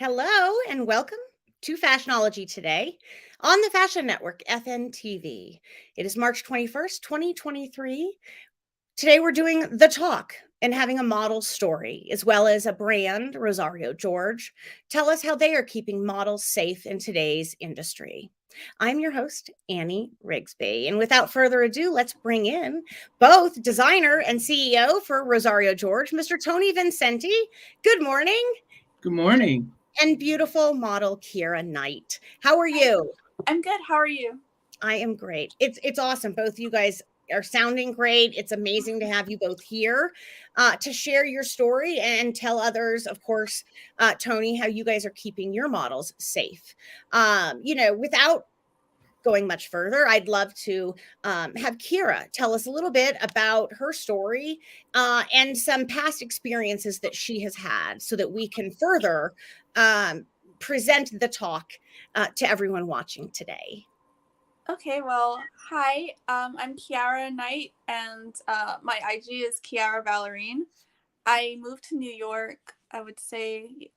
Hello and welcome to Fashionology today on the Fashion Network, FNTV. It is March 21st, 2023. Today we're doing The Talk and having a model story, as well as a brand, Rosario George, tell us how they are keeping models safe in today's industry. I'm your host, Annie Rigsby. And without further ado, let's bring in both designer and CEO for Rosario George, Mr. Tony Vincenti. Good morning. Good morning. And beautiful model Kiara Knight. How are you? I'm good. How are you? I am great. It's awesome. Both you guys are sounding great. It's amazing to have you both here to share your story and tell others, of course, Tony, how you guys are keeping your models safe. Without going much further, I'd love to have Kiara tell us a little bit about her story and some past experiences that she has had so that we can further present the talk to everyone watching today. Okay, well, hi. I'm Kiara Knight, and my IG is Kiara Ballerine. I moved to New York, I would say,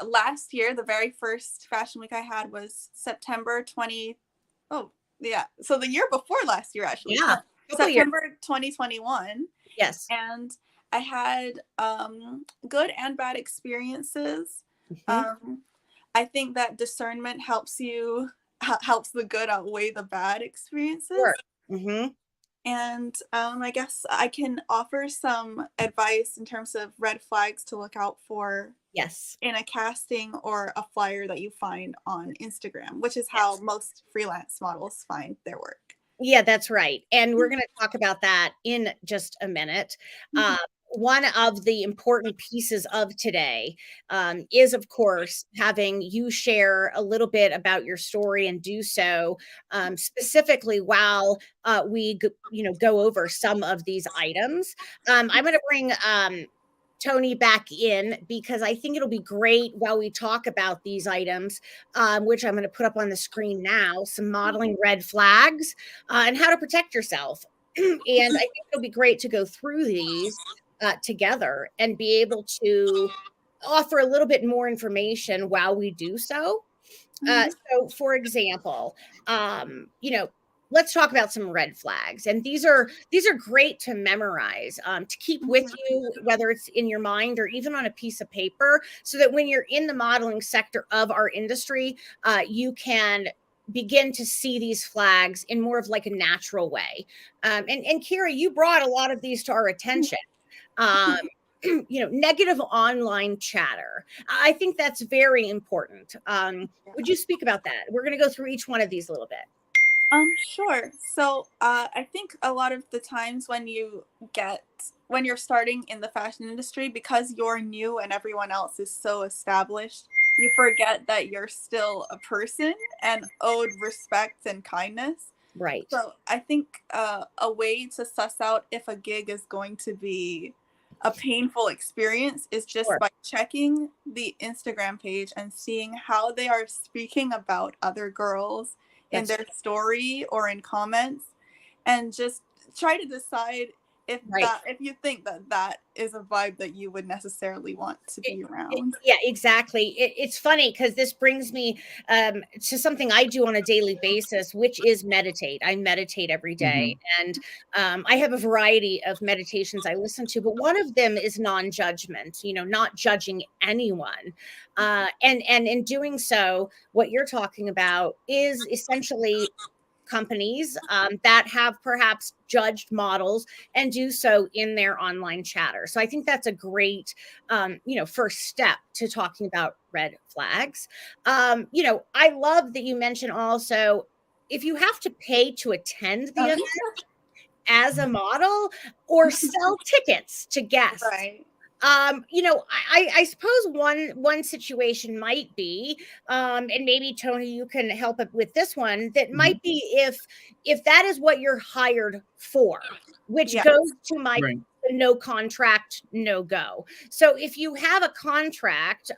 last year. The very first fashion week I had was September 20. Oh, yeah. So the year before last year, actually. Yeah. September 2021. Yes. And I had good and bad experiences. Mm-hmm. I think that discernment helps the good outweigh the bad experiences. Sure. Mm-hmm. And I guess I can offer some advice in terms of red flags to look out for. Yes. In a casting or a flyer that you find on Instagram, which is how most freelance models find their work. Yeah, that's right. And we're going to talk about that in just a minute. One of the important pieces of today is, of course, having you share a little bit about your story and do so specifically while we go over some of these items. I'm going to bring Tony back in because I think it'll be great while we talk about these items, which I'm going to put up on the screen now, some modeling red flags and how to protect yourself. And I think it'll be great to go through these together and be able to offer a little bit more information while we do so. So, for example, let's talk about some red flags. And these are great to memorize, to keep with you, whether it's in your mind or even on a piece of paper, so that when you're in the modeling sector of our industry, you can begin to see these flags in more of like a natural way. And Kiara, you brought a lot of these to our attention. Negative online chatter. I think that's very important. Would you speak about that? We're going to go through each one of these a little bit. Sure. So I think a lot of the times when you're starting in the fashion industry, because you're new and everyone else is so established, you forget that you're still a person and owed respect and kindness. Right. So I think a way to suss out if a gig is going to be a painful experience is just by checking the Instagram page and seeing how they are speaking about other girls in their story or in comments, and just try to decide if you think that is a vibe that you would necessarily want to be around. Yeah, exactly. It's funny because this brings me to something I do on a daily basis, which is meditate. I meditate every day, and I have a variety of meditations I listen to, but one of them is non-judgment, not judging anyone. And in doing so, what you're talking about is essentially companies that have perhaps judged models and do so in their online chatter. So I think that's a great, first step to talking about red flags. I love that you mentioned also, if you have to pay to attend the event as a model or sell tickets to guests. Right. I suppose one situation might be, and maybe Tony, you can help with this one. That might be if that is what you're hired for, which goes to my no contract, no go. So if you have a contract,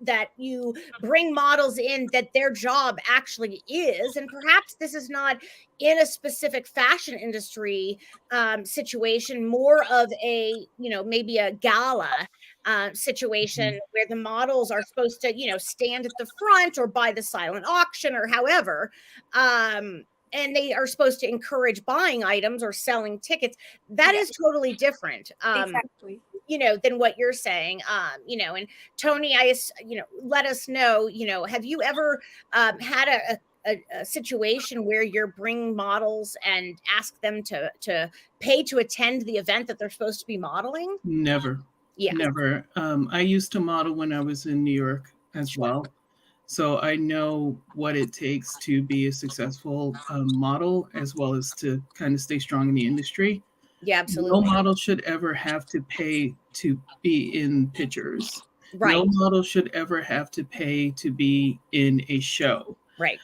that you bring models in that their job actually is, and perhaps this is not in a specific fashion industry situation, more of a, maybe a gala situation where the models are supposed to, stand at the front or by the silent auction or however. And they are supposed to encourage buying items or selling tickets. That Yeah, is totally different. exactly. Than what you're saying. And Tony, let us know, have you ever had a situation where you're bringing models and ask them to pay to attend the event that they're supposed to be modeling? Never, Yeah, never. I used to model when I was in New York as sure. well. So I know what it takes to be a successful model as well as to kind of stay strong in the industry. Yeah, No absolutely. model should ever have to pay to be in pictures. No Right, model should ever have to pay to be in a show. right.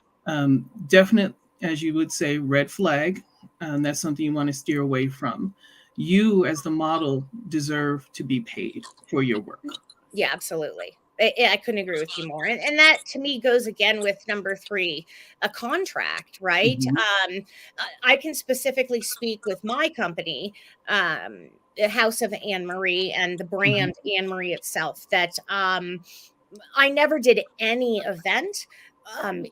Definite, as you would say, red flag. That's something you want to steer away from. You, as the model, deserve to be paid for your work. Yeah, absolutely. I couldn't agree with you more. And that to me goes again with number 3, a contract, right? Mhm. I can specifically speak with my company, the House of Anne Marie and the Mhm. brand Anne Marie itself, that I never did any event,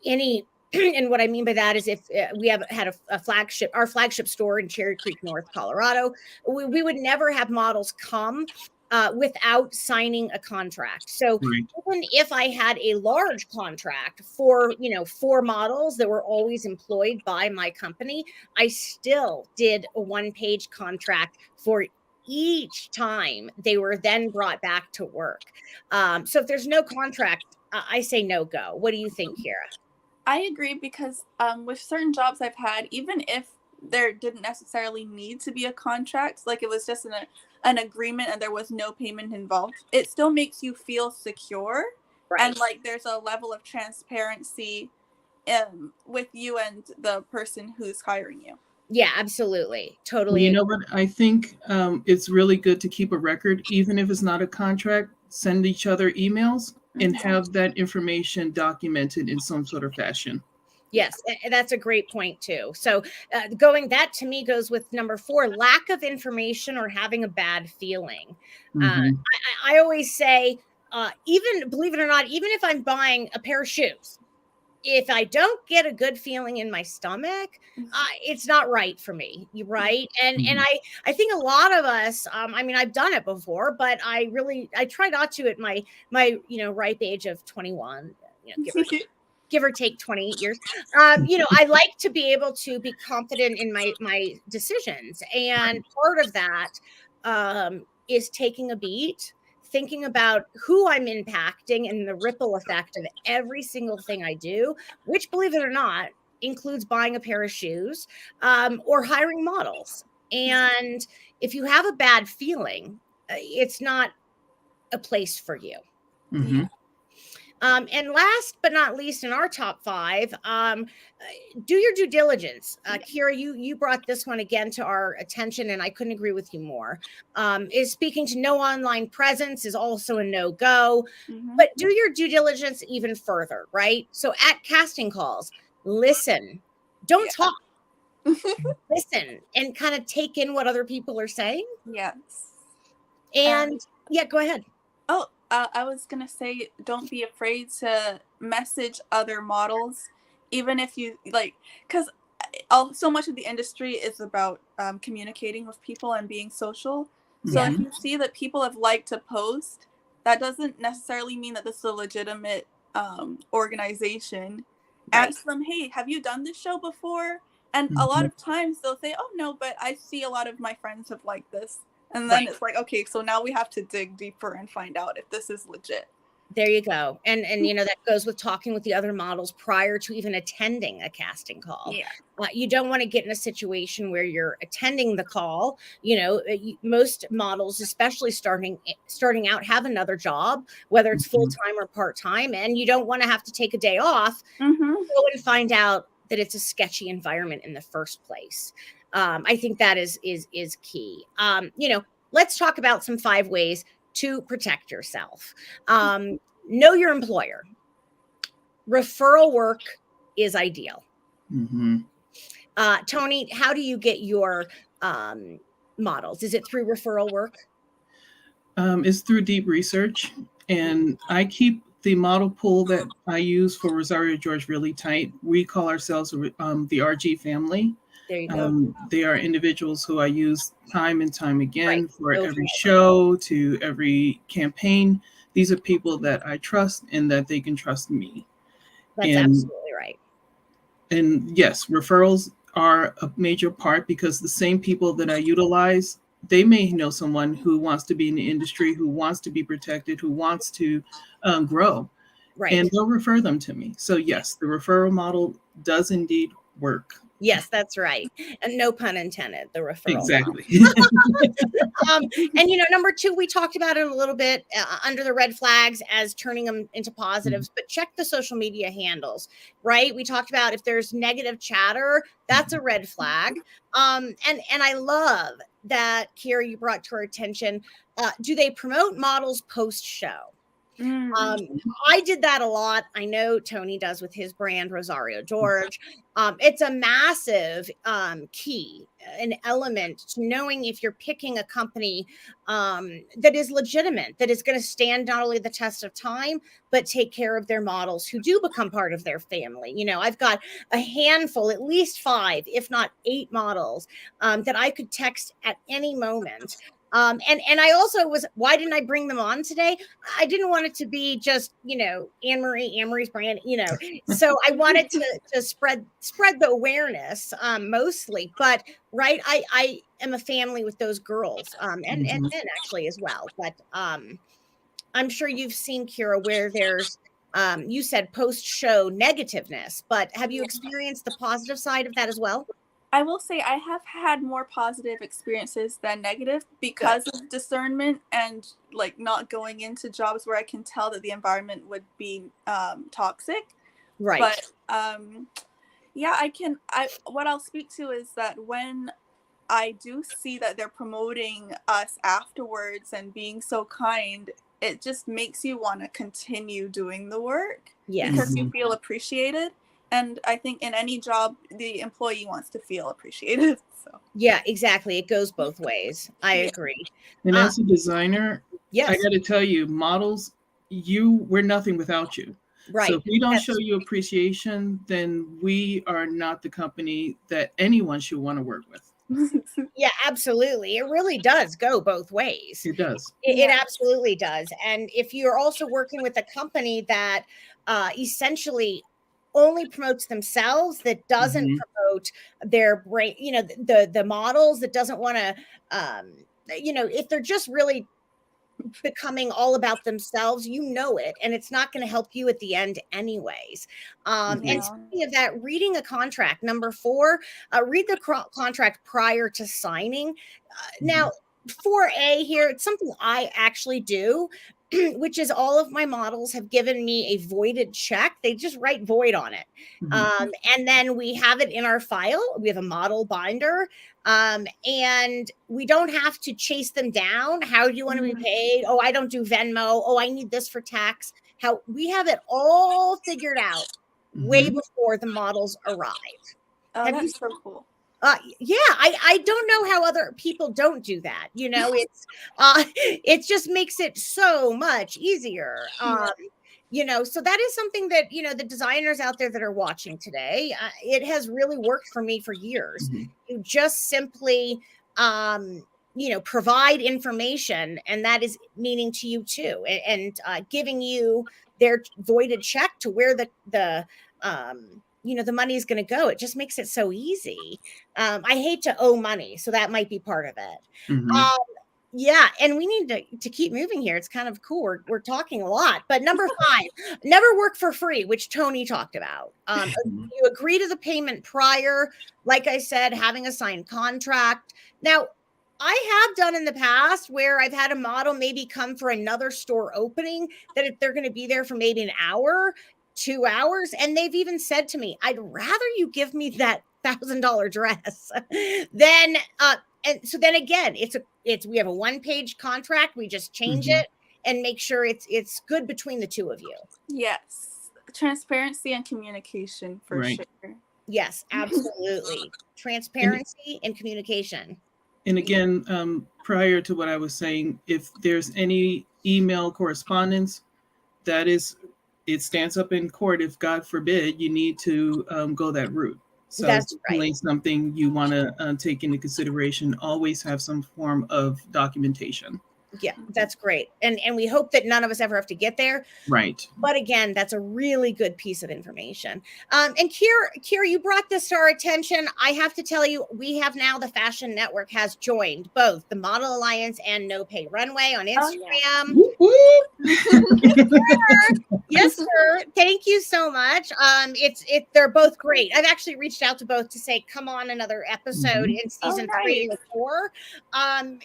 any and what I mean by that is if we have had a flagship, our flagship store in Cherry Creek, North Colorado, we would never have models come without signing a contract. So Right. even if I had a large contract for, 4 models that were always employed by my company, I still did a one-page contract for each time they were then brought back to work. So if there's no contract, I say no go. What do you think, Kiara? I agree because with certain jobs I've had, even if there didn't necessarily need to be a contract, like it was just an agreement and there was no payment involved, it still makes you feel secure and Right. like there's a level of transparency with you and the person who's hiring you. Yeah, absolutely. Well, Totally you agree. know what? I think it's really good to keep a record, even if it's not a contract. Send each other emails and Mhm. have that information documented in some sort of fashion. Yes, that's a great point too. So, that to me goes with number 4, lack of information or having a bad feeling. Hmm. I always say, even believe it or not, even if I'm buying a pair of shoes, if I don't get a good feeling in my stomach, it's not right for me. You right? And Hmm. I think a lot of us, I mean, I've done it before, but I try not to at my ripe age of 21. Give or take 28 years. I like to be able to be confident in my decisions, and part of that is taking a beat, thinking about who I'm impacting and the ripple effect of every single thing I do, which, believe it or not, includes buying a pair of shoes, or hiring models. And if you have a bad feeling, it's not a place for you. Yeah. Hmm. And last but not least, in our top 5, do your due diligence. Kiera, you brought this one again to our attention, and I couldn't agree with you more. Is speaking to no online presence is also a no go, Mhm. but do your due diligence even further, right? So at casting calls, listen, don't Yeah. talk, listen, and kind of take in what other people are saying. Yes. And And yeah, go ahead. oh, I was gonna say, don't be afraid to message other models, even if you like, because so much of the industry is about communicating with people and being social. So Yeah, if Hmm. you see that people have liked a post, that doesn't necessarily mean that this is a legitimate organization. right. Ask them, hey, have you done this show before? And a lot Hmm. of times they'll say, oh no, but I see a lot of my friends have liked this. And then Right. it's like, okay, so now we have to dig deeper and find out if this is legit. There you go. And that goes with talking with the other models prior to even attending a casting call. Yeah. You don't want to get in a situation where you're attending the call. Most models, especially starting out, have another job, whether it's full Hmm. time or part time, and you don't want to have to take a day off Mm-hmm. go and find out that it's a sketchy environment in the first place. I think that is key. Let's talk about some 5 ways to protect yourself. Know your employer. Referral work is ideal. Hmm. Tony, how do you get your models? Is it through referral work? It's through deep research, and I keep the model pool that I use for Rosario George really tight. We call ourselves the RG family. There you go. They are individuals who I use time and time Right. again for Over every and show to every campaign. These are people that I trust and that they can trust me. That's And absolutely right. and yes, referrals are a major part because the same people that I utilize, they may know someone who wants to be in the industry, who wants to be protected, who wants to grow, Right. and they'll refer them to me. So yes, the referral model does indeed work. Yes, that's right. And no pun intended, the referral. Exactly. And number two, we talked about it a little bit under the red flags as turning them into positives, but check the social media handles, right? We talked about if there's negative chatter, that's a red flag. And I love that, Kiara, you brought to our attention. Do they promote models post show? I did that a lot. I know Tony does with his brand, Rosario George. It's a massive key, an element to knowing if you're picking a company that is legitimate, that is going to stand not only the test of time, but take care of their models who do become part of their family. I've got a handful, at least 5, if not 8 models that I could text at any moment. And I also why didn't I bring them on today? I didn't want it to be just, Anne-Marie's brand, so I wanted to spread the awareness, mostly, but right. I am a family with those girls, and men actually as well. But, I'm sure you've seen, Kiara, where there's, you said post-show negativeness, but have you experienced the positive side of that as well? I will say I have had more positive experiences than negative because of discernment and like not going into jobs where I can tell that the environment would be toxic. Right. But yeah, what I'll speak to is that when I do see that they're promoting us afterwards and being so kind, it just makes you want to continue doing the work because you feel appreciated. And I think in any job, the employee wants to feel appreciated. So yeah, exactly. It goes both ways. I agree. And as a designer, yes, I got to tell you, models, we're nothing without you. right. So if we don't show you appreciation, then we are not the company that anyone should want to work with. Yeah, absolutely. It really does go both ways. It does. It absolutely does. And if you're also working with a company that essentially only promotes themselves, that doesn't promote their brain, the models, that doesn't want to, if they're just really becoming all about themselves, it, and it's not going to help you at the end anyways. And speaking of that, reading a contract, number 4, read the contract prior to signing. Now, 4A here, it's something I actually do, which is all of my models have given me a voided check. They just write void on it. And then we have it in our file. We have a model binder. And we don't have to chase them down. How do you want to be paid? Oh, I don't do Venmo. Oh, I need this for tax. How we have it all figured out way before the models arrive. Oh, that's so cool. Yeah, I don't know how other people don't do that. It's it just makes it so much easier. So that is something that, the designers out there that are watching today, it has really worked for me for years. You just simply, provide information, and that is meaning to you too, and giving you their voided check to where the money is going to go. It just makes it so easy. I hate to owe money, so that might be part of it. Yeah, and we need to keep moving here. It's kind of cool. We're talking a lot. But number 5, never work for free, which Tony talked about. You agree to the payment prior. Like I said, having a signed contract. Now, I have done in the past where I've had a model maybe come for another store opening, that if they're going to be there for maybe an hour, 2 hours, and they've even said to me, I'd rather you give me that $1,000 dress than and so then again, we have a 1-page contract. We just change it and make sure it's good between the two of you. Yes. Transparency and communication for sure. Yes, absolutely. Transparency and communication. And again, prior to what I was saying, if there's any email correspondence, it stands up in court if, God forbid, you need to go that route. So That's it's right. definitely something you want to take into consideration. Always have some form of documentation. Yeah, that's great. And we hope that none of us ever have to get there. Right. But again, that's a really good piece of information. And Kiara, you brought this to our attention. I have to tell you, we have now, the Fashion Network has joined both the Model Alliance and No Pay Runway on Instagram. Whoop, whoop. Yes, sir. Thank you so much. They're both great. I've actually reached out to both to say, come on another episode in season 3 or 4.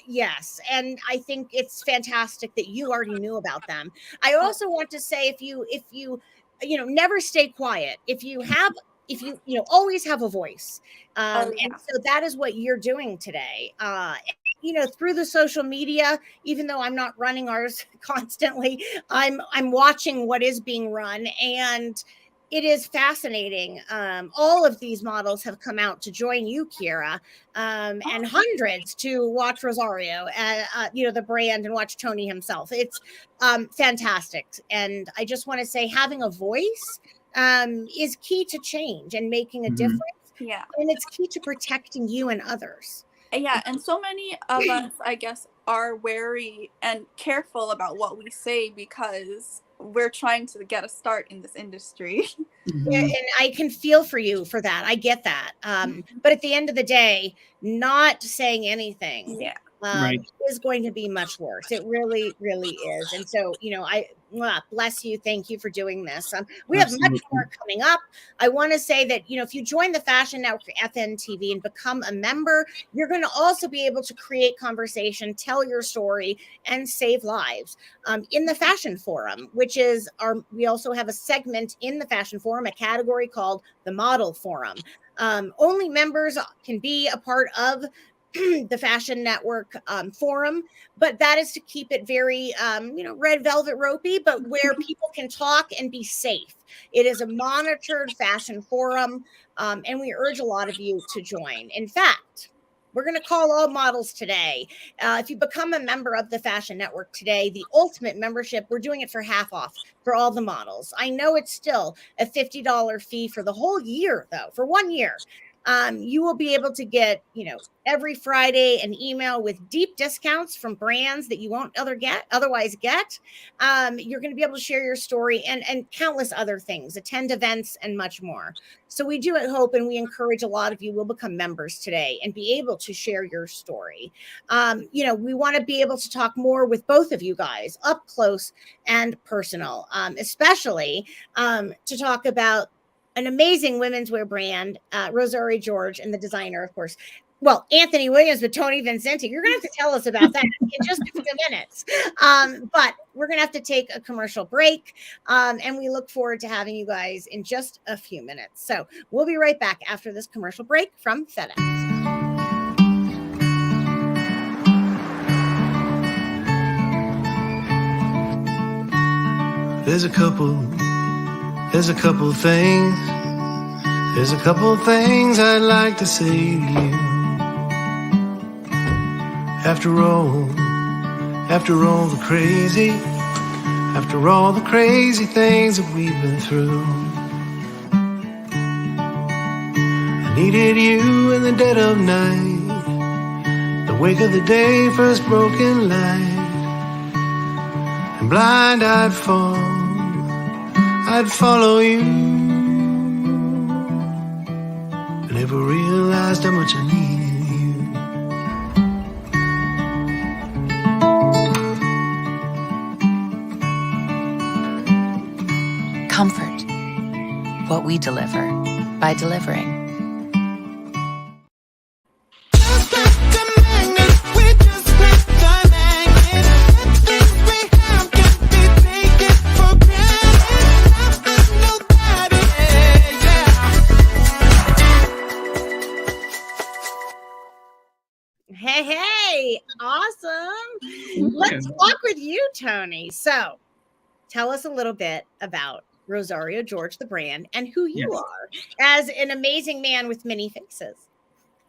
Yes. And I think it's fantastic that you already knew about them. I also want to say, if you never stay quiet. If you always have a voice. And so that is what you're doing today. Through the social media, even though I'm not running ours constantly, I'm watching what is being run, and it is fascinating. All of these models have come out to join you, Kiara, and hundreds to watch Rosario, the brand, and watch Tony himself. It's fantastic. And I just want to say, having a voice is key to change and making a difference. Yeah. And it's key to protecting you and others. Yeah, and so many of us, I guess, are wary and careful about what we say because we're trying to get a start in this industry. Yeah, and I can feel for you for that. I get that. But at the end of the day, not saying anything is going to be much worse. It really, really is. And so, bless you. Thank you for doing this. We have much more coming up. I want to say that, if you join the Fashion Network FNTV and become a member, you're going to also be able to create conversation, tell your story, and save lives in the Fashion Forum, which is we also have a segment in the Fashion Forum, a category called the Model Forum. Only members can be a part of the Fashion Network forum, but that is to keep it very, red velvet ropey, but where people can talk and be safe. It is a monitored fashion forum, and we urge a lot of you to join. In fact, we're going to call all models today. If you become a member of the Fashion Network today, the ultimate membership, we're doing it for half off for all the models. I know it's still a $50 fee for the whole year, though, for 1 year. You will be able to get, every Friday an email with deep discounts from brands that you won't otherwise get. You're going to be able to share your story and countless other things, attend events, and much more. So we do hope, and we encourage a lot of you will become members today and be able to share your story. We want to be able to talk more with both of you guys up close and personal, especially to talk about an amazing women's wear brand, Rosario George, and the designer, of course. Well, Anthony Williams, but Tony Vincente. You're going to have to tell us about that in just a few minutes. But we're going to have to take a commercial break, and we look forward to having you guys in just a few minutes. So we'll be right back after this commercial break from FedEx. There's a couple things I'd like to say to you. After all the crazy things that we've been through, I needed you in the dead of night, the wake of the day, first broken light, and blind I'd follow you. I never realized how much I needed you. Comfort. What we deliver by delivering. Hey, awesome. Let's talk with you, Tony. So tell us a little bit about Rosario George, the brand, and who you are as an amazing man with many faces.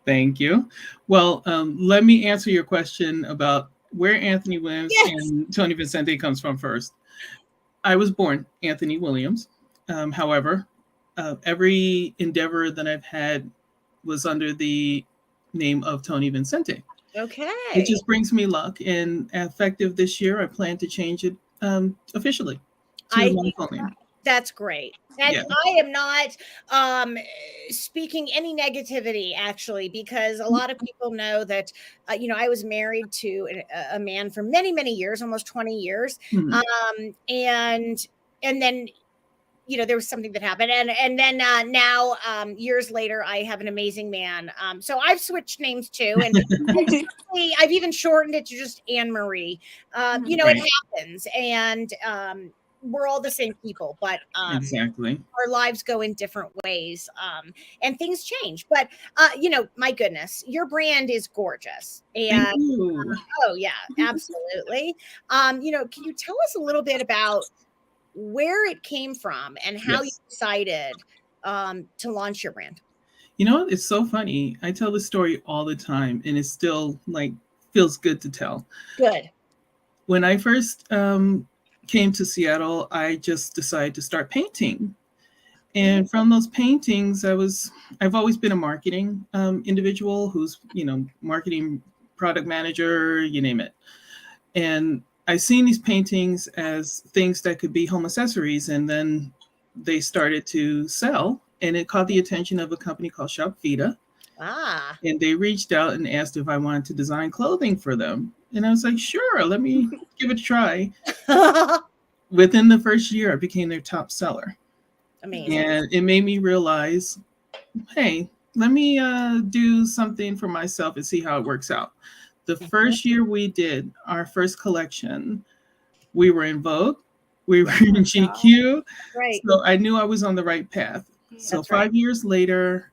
Thank you. Well, let me answer your question about where Anthony Williams Yes. and Tony Vincente comes from first. I was born Anthony Williams. However, every endeavor that I've had was under the name of Tony Vincente. It Okay. just brings me luck. And effective this year, I plan to change it officially to I my think full name. that's great. And Yeah. I am not um, speaking any negativity, actually, because a lot of people know that, I was married to a man for many, many years, almost 20 years. Mhm. And then, there was something that happened. And then now, years later, I have an amazing man. So I've switched names too. And I've even shortened it to just Anne Marie. It Right. happens. And we're all the same people, but Exactly. our lives go in different ways, and things change. But my goodness, your brand is gorgeous. Thank And you. oh yeah, absolutely. Can you tell us a little bit about where it came from and how you Yes. decided to launch your brand? You know, it's so funny. I tell this story all the time, and it still like feels good to tell. Good. When I first came to Seattle, I just decided to start painting. And from those paintings, I've always been a marketing individual who's, marketing product manager, you name it. And I seen these paintings as things that could be home accessories. And then they started to sell. And it caught the attention of a company called Shop Vita. Ah. And they reached out and asked if I wanted to design clothing for them. And I was like, sure, let me give it a try. Within the first year, I became their top seller. Amazing. And it made me realize, hey, let me do something for myself and see how it works out. The first year we did our first collection, we were in Vogue, we were in GQ. Right. So I knew I was on the right path. So That's right. 5 years later,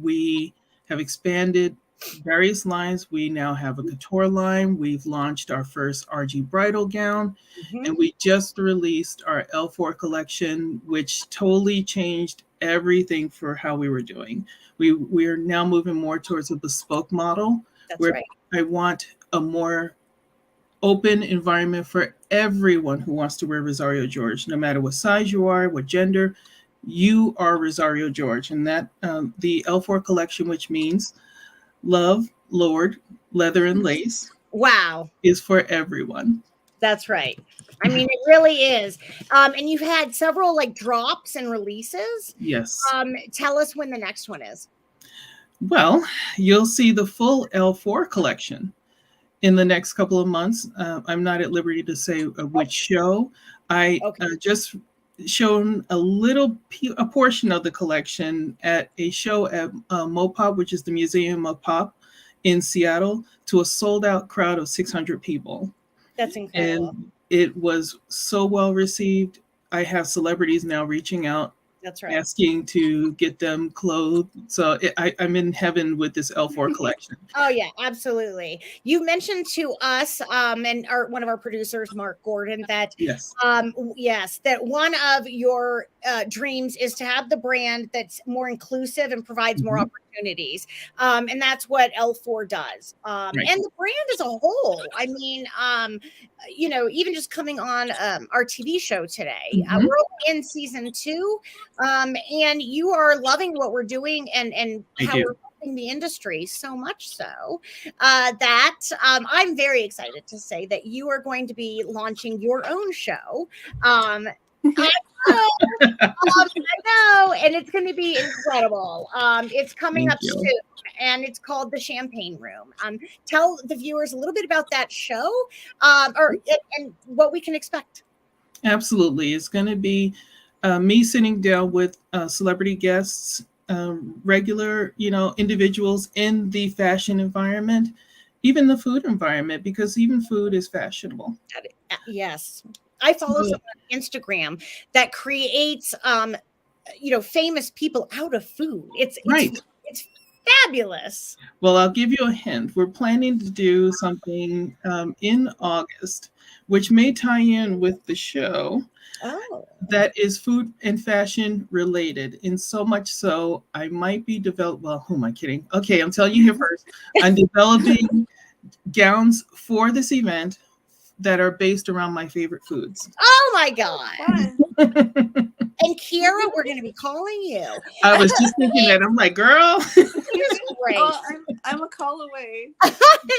we have expanded various lines. We now have a couture line. We've launched our first RG bridal gown. And we just released our L4 collection, which totally changed everything for how we were doing. We are now moving more towards a bespoke model. That's where right. I want a more open environment for everyone who wants to wear Rosario George, no matter what size you are, what gender, you are Rosario George. And that the L4 collection, which means love, Lord, leather and lace, Wow. is for everyone. That's right. I mean, it really is. And you've had several like drops and releases. Yes. Tell us when the next one is. Well, you'll see the full L4 collection in the next couple of months. I'm not at liberty to say which show. I just shown a portion of the collection at a show at Mopop, which is the Museum of Pop in Seattle, to a sold out crowd of 600 people. That's incredible. And it was so well received. I have celebrities now reaching out. That's right. Asking to get them clothed. So I'm in heaven with this L4 collection. Oh yeah, absolutely. You mentioned to us and one of our producers, Mark Gordon, that yes, that one of your dreams is to have the brand that's more inclusive and provides more opportunities. And that's what L4 does. Right. And the brand as a whole. I mean, even just coming on our TV show today, we're in season 2. And you are loving what we're doing and how we're helping the industry so much so that I'm very excited to say that you are going to be launching your own show. I know, and it's going to be incredible. It's coming up soon, and it's called The Champagne Room. Tell the viewers a little bit about that show, and what we can expect. Absolutely, it's going to be me sitting down with celebrity guests, regular, individuals in the fashion environment, even the food environment, because even food is fashionable. Yes. I follow someone on Instagram that creates, famous people out of food. It's Fabulous. Well, I'll give you a hint. We're planning to do something in August, which may tie in with the show. Oh. That is food and fashion related. In so much so, I might be well, who am I kidding? Okay, I'm telling you here first. I'm developing gowns for this event that are based around my favorite foods. Oh my God. Fun. And Kiara, we're going to be calling you. I was just thinking that. I'm like, girl. Great. Oh, I'm a call away.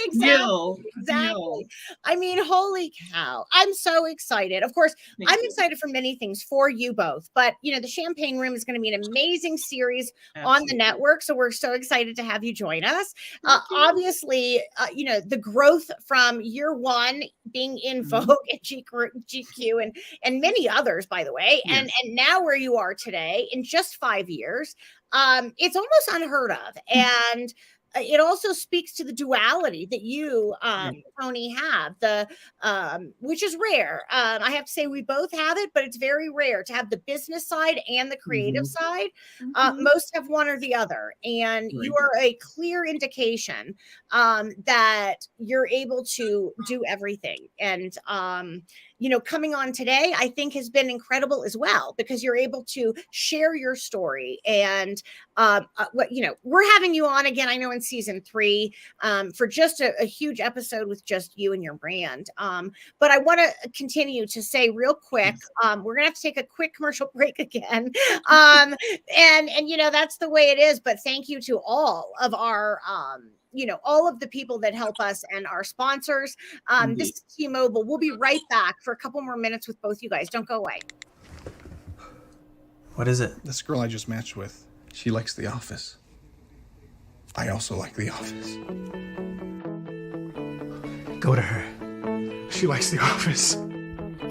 Exactly. I mean, holy cow. I'm so excited. Of course, I'm excited for many things for you both, but you know, the Champagne Room is going to be an amazing series on the network. So we're so excited to have you join us. Obviously, you know, the growth from year one being in Vogue and GQ and many others, by the way, and now where you are today in just 5 years, it's almost unheard of. And it also speaks to the duality that you, Tony, have, which is rare. I have to say we both have it, but it's very rare to have the business side and the creative side. Most have one or the other, and you are a clear indication that you're able to do everything. And you know, coming on today, I think has been incredible as well, because you're able to share your story. And what, you know, we're having you on again, I know in season 3 for just a huge episode with just you and your brand. But I want to continue to say real quick, we're gonna have to take a quick commercial break again. And you know, that's the way it is. But thank you to all of our you know, all of the people that help us and our sponsors. This is T-Mobile. We'll be right back for a couple more minutes with both you guys. Don't go away. What is it? This girl I just matched with, she likes The Office. I also like The Office. Go to her. She likes The Office.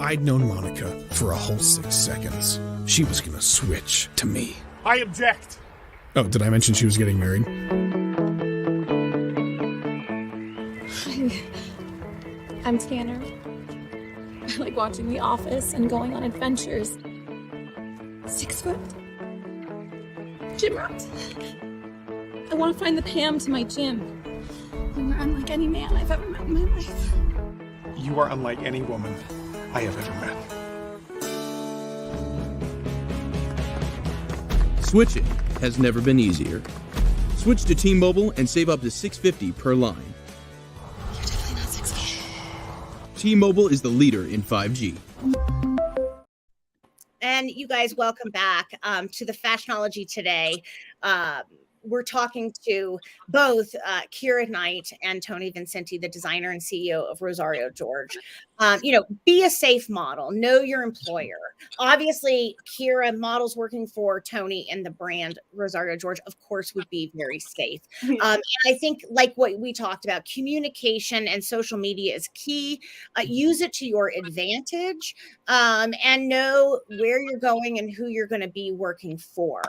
I'd known Monica for a whole 6 seconds. She was gonna switch to me. I object. Oh, did I mention she was getting married? I'm Tanner. I like watching The Office and going on adventures. 6 foot. Gym rat. I want to find the Pam to my gym. And we're unlike any man I've ever met in my life. You are unlike any woman I have ever met. Switching has never been easier. Switch to T-Mobile and save up to $650 per line. You're definitely not 6 feet. T-Mobile is the leader in 5G. And you guys, welcome back to the Fashionology today. We're talking to both Kiara Knight and Tony Vincente, the designer and CEO of Rosario George. You know, be a safe model. Know your employer. Obviously, Kiara, models working for Tony and the brand Rosario George, of course, would be very safe. And I think, like what we talked about, communication and social media is key. Use it to your advantage, and know where you're going and who you're going to be working for.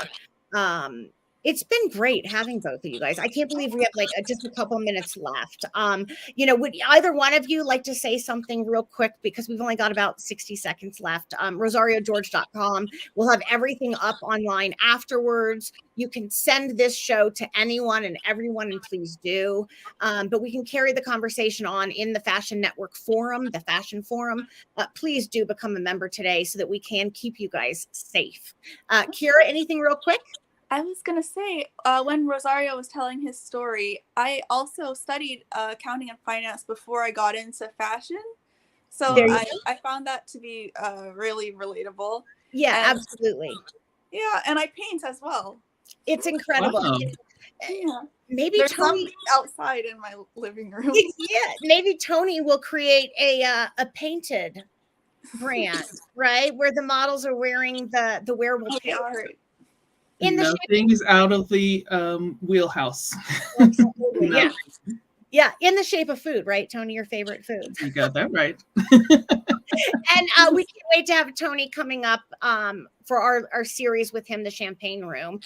It's been great having both of you guys. I can't believe we have like just a couple minutes left. You know, would either one of you like to say something real quick, because we've only got about 60 seconds left? RosarioGeorge.com. We'll have everything up online afterwards. You can send this show to anyone and everyone, and please do. But we can carry the conversation on in the Fashion Network Forum, the Fashion Forum. Please do become a member today so that we can keep you guys safe. Kiara, anything real quick? I was going to say, when Rosario was telling his story, I also studied accounting and finance before I got into fashion. So I found that to be really relatable. Yeah, and, absolutely. Yeah, and I paint as well. It's incredible. Wow. Yeah. Maybe there's Tony outside in my living room. Yeah, maybe Tony will create a painted brand, right? Where the models are wearing the wearable paint. In the things out of the wheelhouse. Yeah. Yeah, in the shape of food, right, Tony? Your favorite food. You got that right. And we can't wait to have Tony coming up for our series with him, the Champagne Room.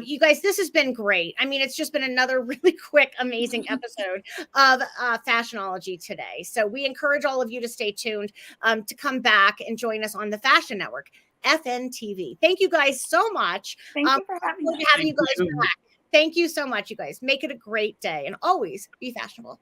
You guys, this has been great. I mean, it's just been another really quick, amazing episode of Fashionology today. So we encourage all of you to stay tuned to come back and join us on the Fashion Network, FNTV. Thank you guys so much. Thank you for having me. You guys back. Thank you so much, you guys. Make it a great day and always be fashionable.